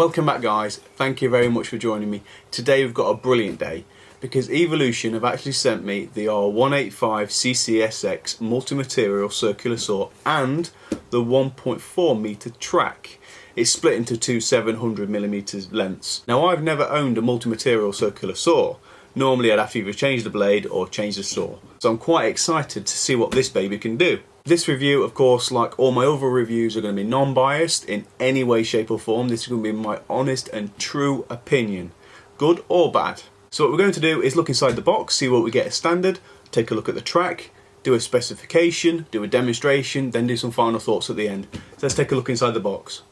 Welcome back guys, thank you very much for joining me. Today we've got a brilliant day because Evolution have actually sent me the R185CCSX multi-material circular saw and the 1.4 metre track. It's split into two 700mm lengths. Now I've never owned a multi-material circular saw. Normally I'd have to either change the blade or change the saw. So I'm quite excited to see what this baby can do. This review, of course, like all my other reviews, are going to be non-biased in any way, shape or form. This is going to be my honest and true opinion, good or bad. So what we're going to do is look inside the box, see what we get as standard, take a look at the track, do a specification, do a demonstration, then do some final thoughts at the end. So let's take a look inside the box.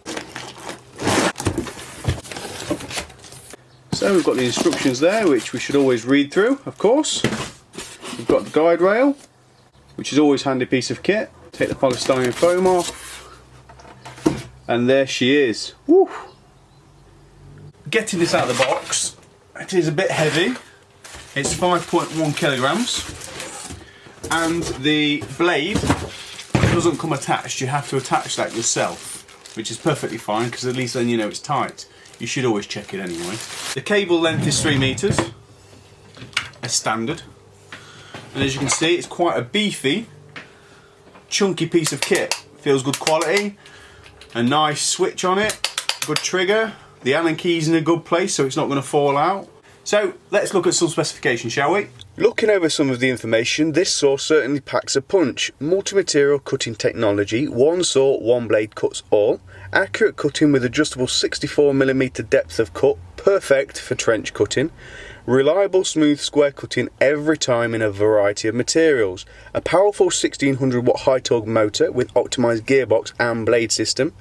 So we've got the instructions there, which we should always read through, of course. We've got the guide rail, which is always a handy piece of kit. Take the polystyrene foam off, and there she is. Woo! Getting this out of the box, it is a bit heavy. It's 5.1 kilograms, and the blade doesn't come attached. You have to attach that yourself, which is perfectly fine because at least then you know it's tight. You should always check it anyway. The cable length is 3 meters, as standard. And as you can see, it's quite a beefy, chunky piece of kit. Feels good quality, a nice switch on it, good trigger, the Allen key's in a good place so it's not going to fall out. So let's look at some specifications, shall we? Looking over some of the information, this saw certainly packs a punch. Multi-material cutting technology, one saw, one blade cuts all. Accurate cutting with adjustable 64mm depth of cut, perfect for trench cutting. Reliable smooth square cutting every time in a variety of materials. A powerful 1600 watt high torque motor with optimised gearbox and blade system.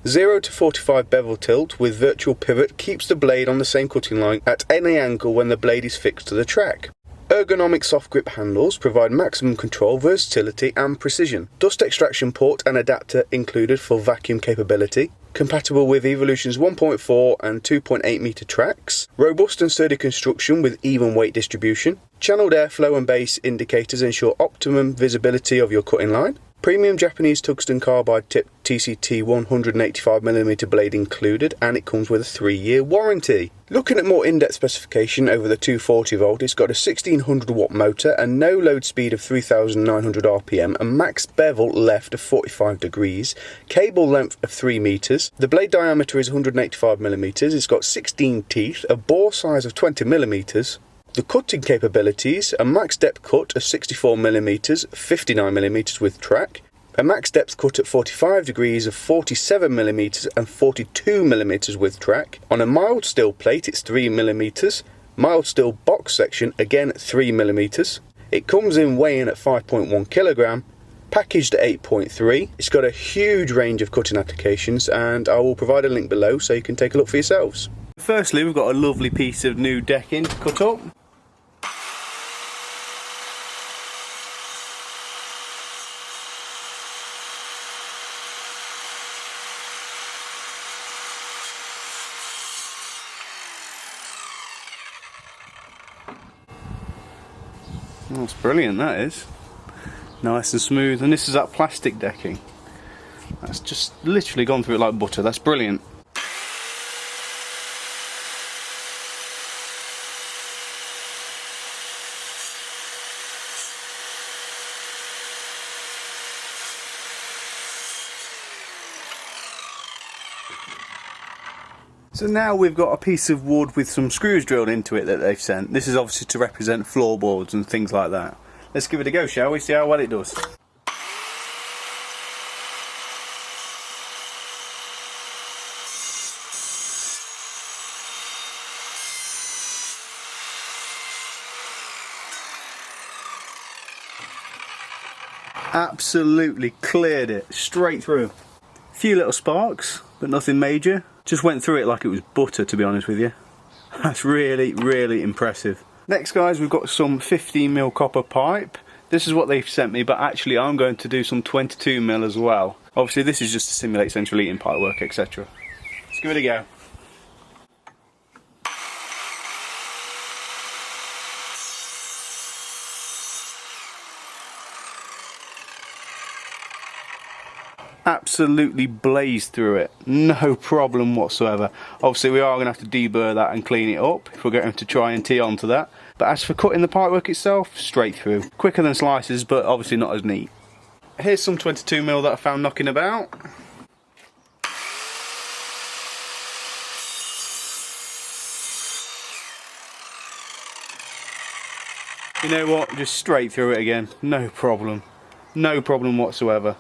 0 to 45 bevel tilt with virtual pivot keeps the blade on the same cutting line at any angle when the blade is fixed to the track. Ergonomic soft grip handles provide maximum control, versatility and precision. Dust extraction port and adapter included for vacuum capability. Compatible with Evolution's 1.4 and 2.8 metre tracks. Robust and sturdy construction with even weight distribution. Channeled airflow and base indicators ensure optimum visibility of your cutting line. Premium Japanese tungsten carbide tipped TCT 185mm blade included, and it comes with a 3-year warranty. Looking at more in-depth specification over the 240 volt, it's got a 1600 watt motor, a no load speed of 3900 RPM, a max bevel left of 45 degrees, cable length of 3 meters. The blade diameter is 185mm, it's got 16 teeth, a bore size of 20mm. The cutting capabilities, a max depth cut of 64mm, 59mm with track, a max depth cut at 45 degrees of 47mm and 42mm with track. On a mild steel plate it's 3mm, mild steel box section again 3mm. It comes in weighing at 5.1 kilogram, packaged at 8.3. It's got a huge range of cutting applications and I will provide a link below so you can take a look for yourselves. Firstly, we've got a lovely piece of new decking to cut up. That's brilliant, that is. Nice and smooth, and this is that plastic decking. That's just literally gone through it like butter, that's brilliant. So now we've got a piece of wood with some screws drilled into it that they've sent. This is obviously to represent floorboards and things like that. Let's give it a go, shall we? See how well it does. Absolutely cleared it straight through. A few little sparks, but nothing major. Just went through it like it was butter, to be honest with you. That's really, really impressive. Next guys, we've got some 15mm copper pipe. This is what they've sent me, but actually I'm going to do some 22mm as well. Obviously this is just to simulate central heating pipe work, etc. Let's give it a go. absolutely blazed through it, no problem whatsoever. Obviously we are going to have to deburr that and clean it up if we're going to try and tee onto that. But as for cutting the pipework itself, straight through. Quicker than slices, but obviously not as neat. Here's some 22mm that I found knocking about. You know what, just straight through it again, no problem. No problem whatsoever.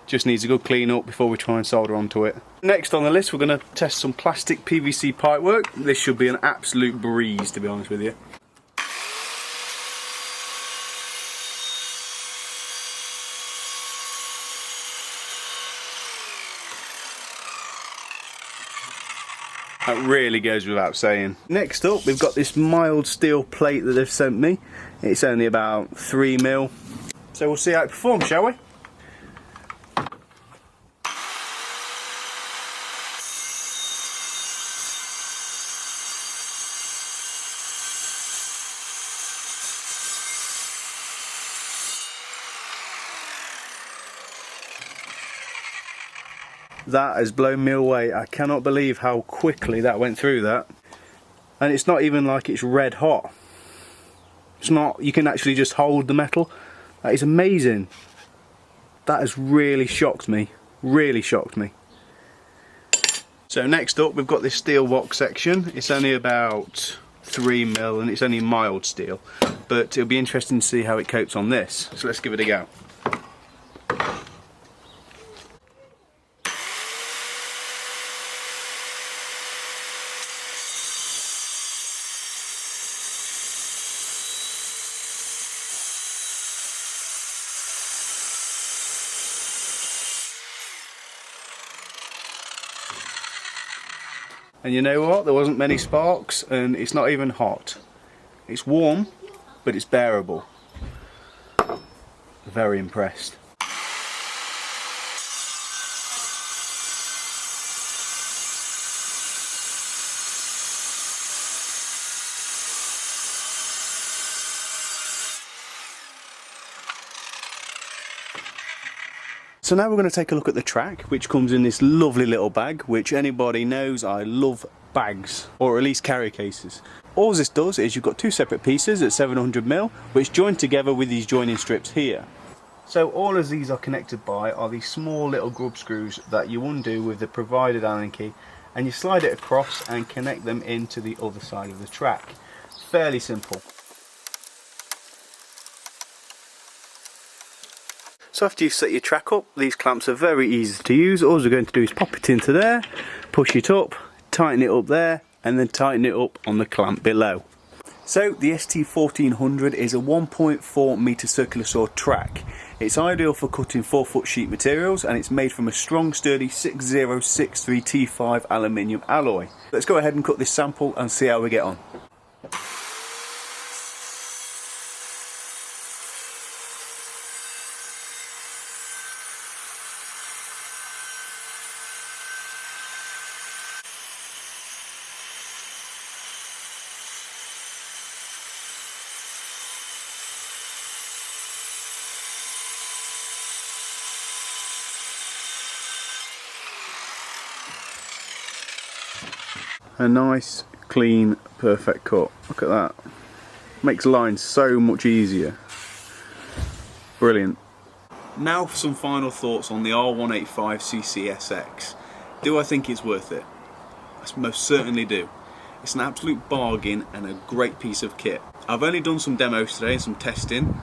Just needs a good clean up before we try and solder onto it. Next on the list, we're going to test some plastic PVC pipework. This should be an absolute breeze, to be honest with you. That really goes without saying. Next up, we've got this mild steel plate that they've sent me. It's only about 3mm. So we'll see how it performs, shall we? That has blown me away. I cannot believe how quickly that went through that. And it's not even like it's red hot. It's not, you can actually just hold the metal. That is amazing. That has really shocked me. Really shocked me. So next up we've got this steel box section. It's only about 3mm and it's only mild steel. But it'll be interesting to see how it copes on this. So let's give it a go. And you know what? There wasn't many sparks and it's not even hot. It's warm, but it's bearable. Very impressed. So now we're going to take a look at the track, which comes in this lovely little bag, which anybody knows I love bags, or at least carry cases. All this does is you've got two separate pieces at 700mm, which join together with these joining strips here. So all of these are connected by are these small little grub screws that you undo with the provided Allen key, and you slide it across and connect them into the other side of the track. Fairly simple. So after you've set your track up, these clamps are very easy to use. All we're going to do is pop it into there, push it up, tighten it up there, and then tighten it up on the clamp below. So the ST1400 is a 1.4 metre circular saw track. It's ideal for cutting 4-foot sheet materials and it's made from a strong sturdy 6063 T5 aluminium alloy. Let's go ahead and cut this sample and see how we get on. A nice, clean, perfect cut. Look at that. Makes lines so much easier. Brilliant. Now for some final thoughts on the R185CCSX. Do I think it's worth it? I most certainly do. It's an absolute bargain and a great piece of kit. I've only done some demos today and some testing,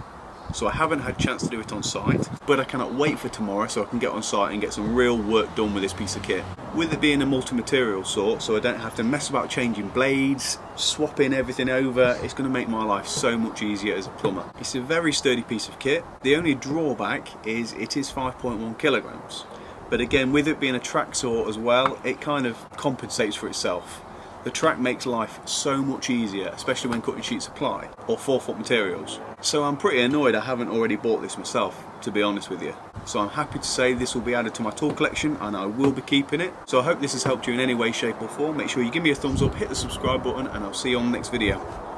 so I haven't had a chance to do it on site, but I cannot wait for tomorrow so I can get on site and get some real work done with this piece of kit. With it being a multi-material sort, so I don't have to mess about changing blades, swapping everything over, it's going to make my life so much easier as a plumber. It's a very sturdy piece of kit. The only drawback is it is 5.1 kilograms. But again, with it being a track saw as well, it kind of compensates for itself. The track makes life so much easier, especially when cutting sheets of ply or 4-foot materials. So I'm pretty annoyed I haven't already bought this myself, to be honest with you. So I'm happy to say this will be added to my tool collection and I will be keeping it. So I hope this has helped you in any way, shape or form. Make sure you give me a thumbs up, hit the subscribe button, and I'll see you on the next video.